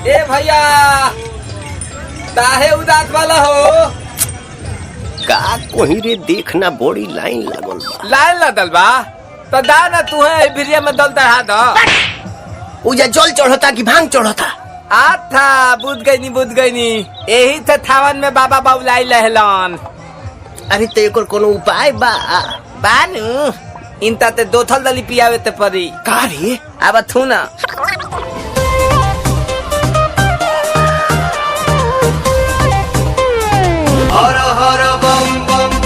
ए भैया काहे उदास वाला हो? का कोही रे देखना बड़ी लाइन लागल बा। लाइन लगल बा तो दा ना तू है भिरिया में दल चढ़ा दो। उजा जल चढ़ता कि भांग चढ़ता? था बुझ गई नी यही थे थावन में बाबा बाबुलाई लहलन। अरे तो एकर कोनो उपाय बा? बानू इनता ते दो थल दली पियावे ते परी। का रे? अब थू ना हर हर बम बम।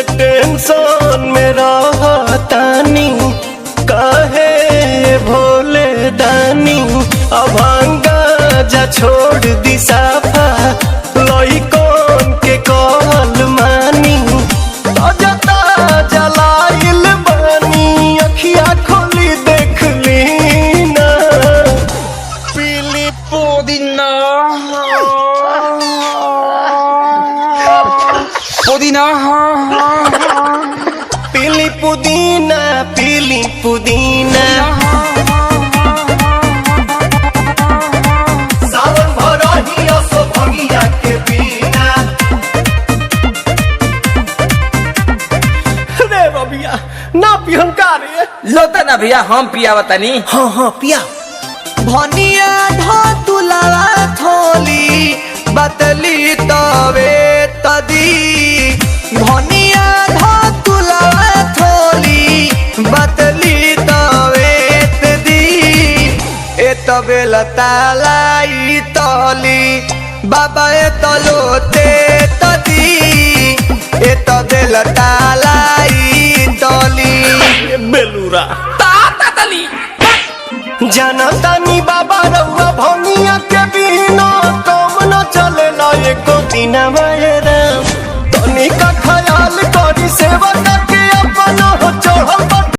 टेंशन में रहतानी काहे भोले दानी अभांगा जा छोड़ दी साफा लइकन के कहल मानी ताजा ताजा लाइल बानी अखिया खोली देख ली ना पीली पुदीना पुदीना पीली पुदीना पीली पुदीना सावन भरही असो भंगिया के बिना। रे बबिया ना पिहन का रे? लोता ना भैया हम पियावा तनी। हाँ हाँ पिया। भनिया धतुलावा थोली बतली तवे तदी। भनिया धतुलावा थोली बतली तवे तदी। ए तबे लतालाई तली बाबा ए तलोते तदी। ए तबे लतालाई तली बेलूरा ताता तली जनतानी बाबा रउआ भंगिया के बिना कम न